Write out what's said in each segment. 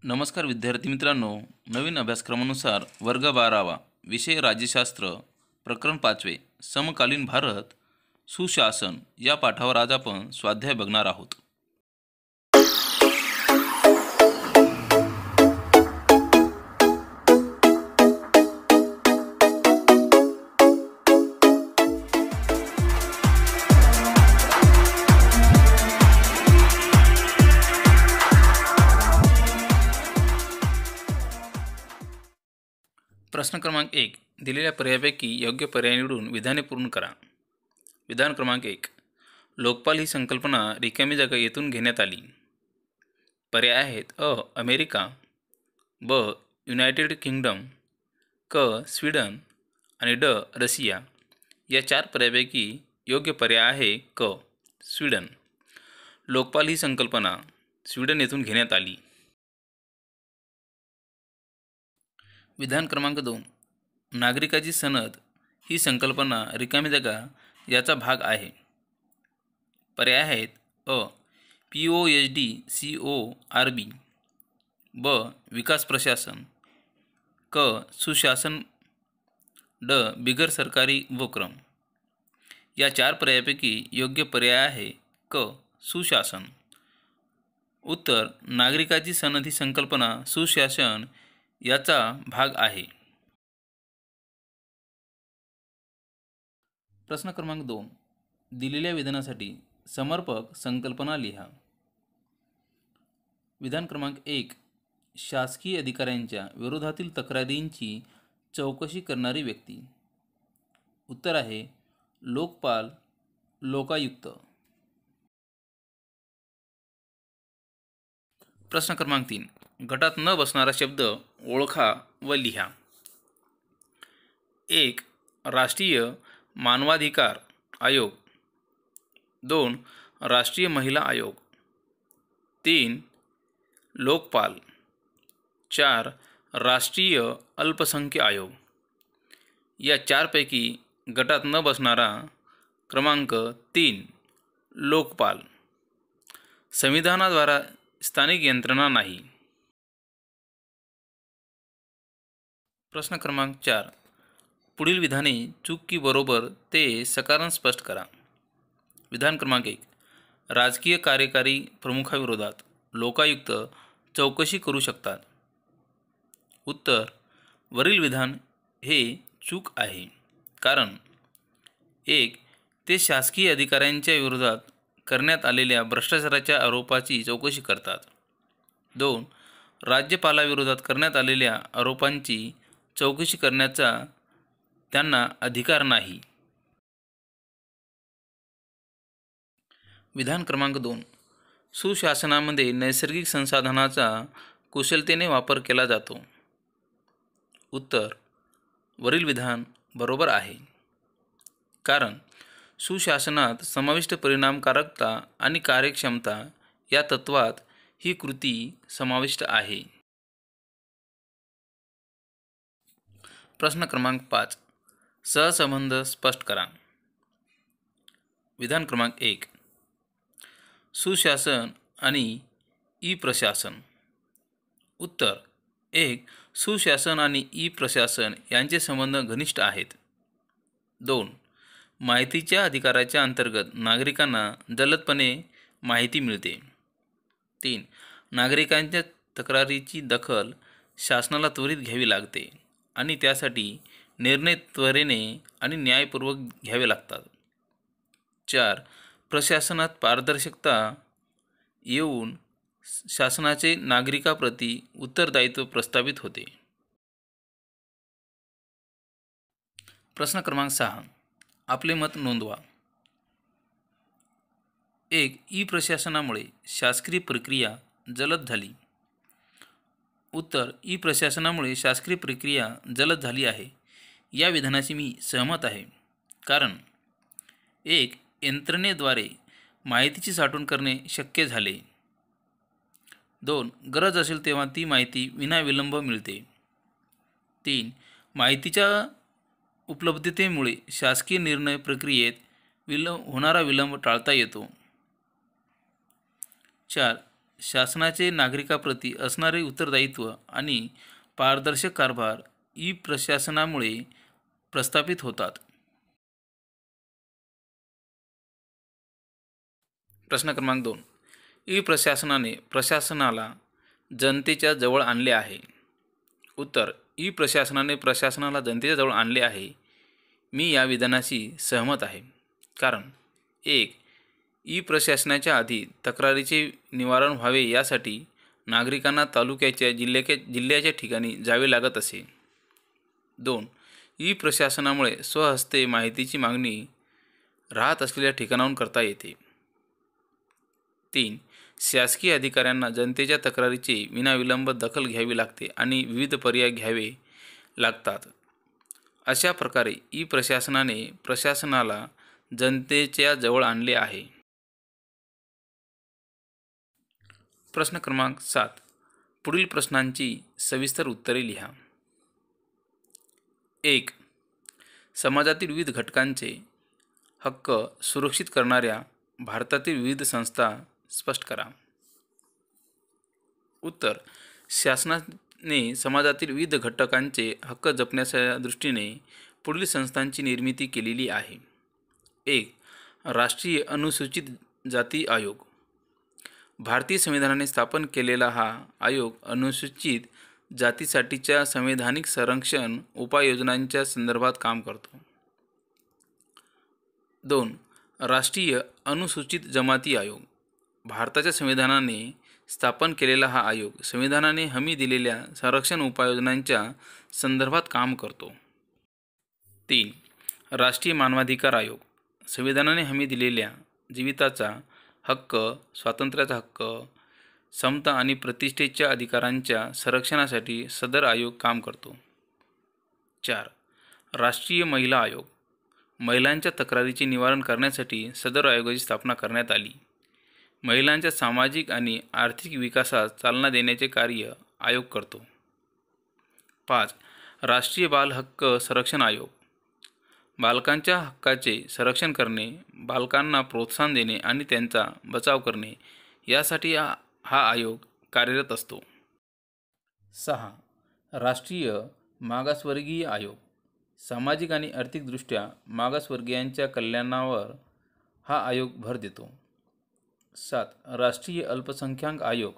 नमस्कार विद्यार्थी मित्रांनो, नवीन अभ्यासक्रमानुसार वर्ग 12वा विषय राज्यशास्त्र प्रकरण 5वे समकालीन भारत सुशासन या पाठावर आज आपण स्वाध्याय बघणार आहोत। प्रश्न क्रमांक 1 दिलेल्या पर्यायापैकी योग्य पर्याय निवडून विधाने पूर्ण करा। विधान क्रमांक 1 लोकपाल ही संकल्पना रिकामी जागा येथून घेण्यात आली। पर्याय आहेत अ अमेरिका, ब युनायटेड किंगडम, क स्वीडन आणि ड रशिया। या चार पर्यायापैकी योग्य पर्याय आहे क स्वीडन। लोकपाल ही संकल्पना स्वीडन येथून घेण्यात आली। विधान क्रमांक 2 नागरिकाची सनद ही संकल्पना रिकामी जागा याचा भाग आहे। पर्याय आहेत अ POSD CORB, ब विकास प्रशासन, क सुशासन, ड बिगर सरकारी उपक्रम। या चार पर्यायापैकी योग्य पर्याय आहे क सुशासन। उत्तर नागरिकाची सनद ही संकल्पना सुशासन याचा भाग आहे। प्रश्न क्रमांक 2 दिलेल्या विधानासाठी समर्पक संकल्पना लिहा। विधान क्रमांक 1 शासकीय अधिकाऱ्यांच्या विरोधातील तक्रारींची चौकशी करणारी व्यक्ती। उत्तर आहे लोकपाल, लोकायुक्त। प्रश्न क्रमांक 3 गटात न बसणारा शब्द ओळखा व लिहा। 1 राष्ट्रीय मानवाधिकार आयोग, 2 राष्ट्रीय महिला आयोग, 3 लोकपाल, 4 राष्ट्रीय अल्पसंख्य आयोग। या चारपैकी गटात न बसणारा क्रमांक 3 लोकपाल। संविधानाद्वारा स्थानिक यंत्रणा नाही। प्रश्न क्रमांक 4 पुढील विधाने चूक की बरोबर ते सकारण स्पष्ट करा। विधान क्रमांक 1 राजकीय कार्यकारी प्रमुखाविरोधात लोकायुक्त चौकशी करू शकतात। उत्तर वरील विधान हे चूक आहे, कारण 1 ते शासकीय अधिकाऱ्यांच्या विरोधात करण्यात आलेल्या भ्रष्टाचाराच्या आरोपाची चौकशी करतात। 2 राज्यपालाविरोधात करण्यात आलेल्या आरोपांची चौकशी करण्याचा त्यांना अधिकार नाही। विधान क्रमांक 2 सुशासनामध्ये नैसर्गिक संसाधनाचा कुशलतेने वापर केला जातो। उत्तर वरील विधान बरोबर आहे, कारण सुशासनात समाविष्ट परिणामकारकता आणि कार्यक्षमता या तत्वात ही कृती समाविष्ट आहे। प्रश्न क्रमांक 5 सहसंबंध स्पष्ट करा। विधान क्रमांक 1 सुशासन आणि ई प्रशासन। उत्तर 1 सुशासन आणि ई प्रशासन यांचे संबंध घनिष्ठ आहेत। 2 माहितीच्या अधिकाराच्या अंतर्गत नागरिकांना जलदपणे माहिती मिळते। 3 नागरिकांच्या तक्रारीची दखल शासनाला त्वरित घ्यावी लागते आणि त्यासाठी निर्णय त्वरेने आणि न्यायपूर्वक घ्यावे लागतात। 4 प्रशासनात पारदर्शकता येऊन शासनाचे नागरिकाप्रती उत्तरदायित्व प्रस्थापित होते। प्रश्न क्रमांक 6 आपले मत नोंदवा। 1 ई प्रशासनामुळे शासकीय प्रक्रिया जलद झाली। उत्तर ई प्रशासनामुळे शासकीय प्रक्रिया जलद झाली आहे या विधानाशी मी सहमत आहे, कारण 1 यंत्रणेद्वारे माहितीची साठवण करणे शक्य झाले। 2 गरज असेल तेव्हा ती माहिती विनाविलंब मिळते। 3 माहितीच्या उपलब्धतेमुळे शासकीय निर्णय प्रक्रियेत होणारा विलंब टाळता येतो। 4 शासनाचे नागरिकाप्रती असणारे उत्तरदायित्व आणि पारदर्शक कारभार ई प्रशासनामुळे प्रस्थापित होतात. प्रश्न क्रमांक 2. ई प्रशासनाने प्रशासनाला जनतेच्या जवळ आणले आहे. उत्तर: ई प्रशासनाने प्रशासनाला जनतेच्या जवळ आणले आहे. मी या विधानाशी सहमत आहे. कारण 1. ई प्रशासनाच्या आधी तक्रारीचे निवारण व्हावे यासाठी नागरिकांना तालुक्याच्या जिल्ह्याच्या ठिकाणी जावे लागत असे. 2. ई प्रशासनामुळे स्वहस्ते माहितीची मागणी राहत असलेल्या ठिकाणाहून करता येते. 3. शासकीय अधिकाऱ्यांना जनतेच्या तक्रारीची विनाविलंब दखल घ्यावी लागते आणि विविध पर्याय घ्यावे लागतात. अशा प्रकारे ई प्रशासनाने प्रशासनाला जनतेच्या जवळ आणले आहे. प्रश्न क्रमांक 7. पुढील प्रश्नांची सविस्तर उत्तरे लिहा. 1. समाजातील विविध घटकांचे हक्क सुरक्षित करणाऱ्या भारतातील विविध संस्था स्पष्ट करा. उत्तर: शासनाने समाजातील विविध घटकांचे हक्क जपण्याच्या दृष्टीने पुढील संस्थांची निर्मिती केलेली आहे. 1. राष्ट्रीय अनुसूचित जाती आयोग. भारतीय संविधानाने स्थापन केलेला हा आयोग अनुसूचित जातीसाठीच्या संवैधानिक संरक्षण उपाययोजनांच्या संदर्भात काम करतो. 2. राष्ट्रीय अनुसूचित जमाती आयोग. भारताच्या संविधानाने स्थापन केलेला हा आयोग संविधानाने हमी दिलेल्या संरक्षण उपाययोजनांच्या संदर्भात काम करतो. 3. राष्ट्रीय मानवाधिकार आयोग. संविधानाने हमी दिलेल्या जीविताचा हक्क, स्वातंत्र्याचा हक्क, समता आणि प्रतिष्ठेच्या अधिकारांच्या संरक्षणासाठी सदर आयोग काम करतो. 4. राष्ट्रीय महिला आयोग. महिलांच्या तक्रारीचे निवारण करण्यासाठी सदर आयोगाची स्थापना करण्यात आली. महिलांच्या सामाजिक आणि आर्थिक विकासास चालना देण्याचे कार्य आयोग करतो. 5. राष्ट्रीय बाल हक्क संरक्षण आयोग. बालकांच्या हक्काचे संरक्षण करणे, बालकांना प्रोत्साहन देणे आणि त्यांचा बचाव करणे यासाठी हा आयोग कार्यरत असतो. 6. राष्ट्रीय मागासवर्गीय आयोग. सामाजिक आणि आर्थिकदृष्ट्या मागासवर्गीयांच्या कल्याणावर हा आयोग भर देतो. 7. राष्ट्रीय अल्पसंख्याक आयोग.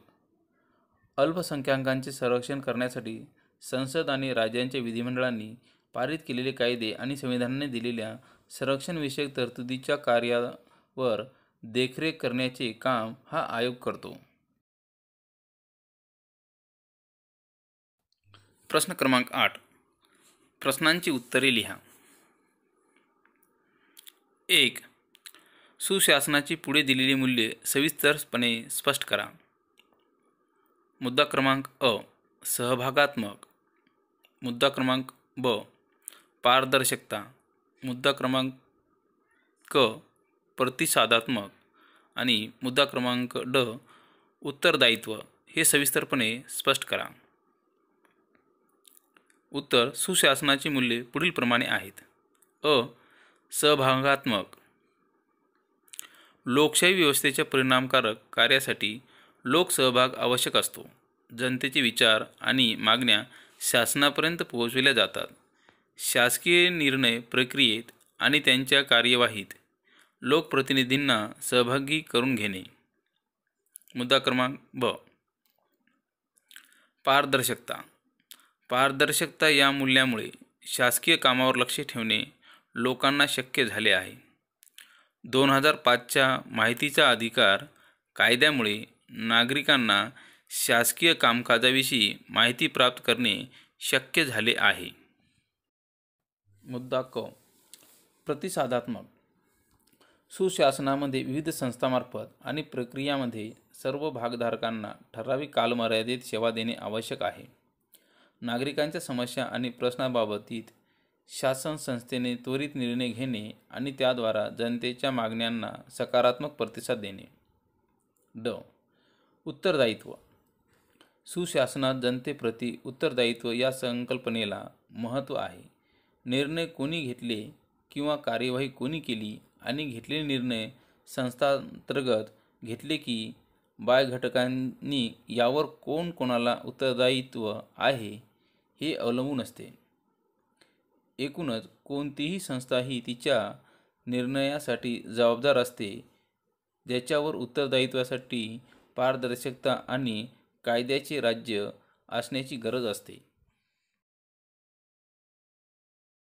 अल्पसंख्याकांचे संरक्षण करण्यासाठी संसद आणि राज्यांच्या विधिमंडळांनी पारित केलेले कायदे आणि संविधानाने दिलेल्या संरक्षणविषयक तरतुदीच्या कार्यावर देखरेख करण्याचे काम हा आयोग करतो. प्रश्न क्रमांक 8. प्रश्नांची उत्तरे लिहा. 1. सुशासनाची पुढे दिलेली मूल्ये सविस्तरपणे स्पष्ट करा. मुद्दा क्रमांक अ. सहभागात्मक. मुद्दा क्रमांक ब. पारदर्शकता. मुद्दा क्रमांक क. प्रतिसादात्मक आणि मुद्दा क्रमांक ड. उत्तरदायित्व हे सविस्तरपणे स्पष्ट करा. उत्तर: सुशासनाची मूल्ये पुढीलप्रमाणे आहेत. अ. सहभागात्मक. लोकशाही व्यवस्थेच्या परिणामकारक कार्यासाठी लोकसहभाग आवश्यक असतो. जनतेचे विचार आणि मागण्या शासनापर्यंत पोहोचविल्या जातात. शासकीय निर्णय प्रक्रियेत आणि त्यांच्या कार्यवाहीत लोकप्रतिनिधींना सहभागी करून घेणे. मुद्दा क्रमांक ब. पारदर्शकता. पारदर्शकता या मूल्यामुळे शासकीय कामावर लक्ष ठेवणे लोकांना शक्य झाले आहे. 2005च्या माहितीचा अधिकार कायद्यामुळे नागरिकांना शासकीय कामकाजाविषयी माहिती प्राप्त करणे शक्य झाले आहे. मुद्दा क. प्रतिसादात्मक. सुशासनामध्ये विविध संस्थांमार्फत आणि प्रक्रियामध्ये सर्व भागधारकांना ठराविक कालमर्यादेत सेवा देणे आवश्यक आहे. नागरिकांच्या समस्या आणि प्रश्नांबाबतीत शासन संस्थेने त्वरित निर्णय घेणे आणि त्याद्वारा जनतेच्या मागण्यांना सकारात्मक प्रतिसाद देणे. ड. उत्तरदायित्व. सुशासनात जनतेप्रती उत्तरदायित्व या संकल्पनेला महत्त्व आहे. निर्णय कोणी घेतले किंवा कार्यवाही कोणी केली आणि घेतलेले निर्णय संस्थांतर्गत घेतले की बाह्य घटकांनी यावर कोण कोणाला उत्तरदायित्व आहे हे अवलंबून असते. एकूणच कोणतीही संस्था ही तिच्या निर्णयासाठी जबाबदार असते, ज्याच्यावर उत्तरदायित्वासाठी पारदर्शकता आणि कायद्याचे राज्य असण्याची गरज असते.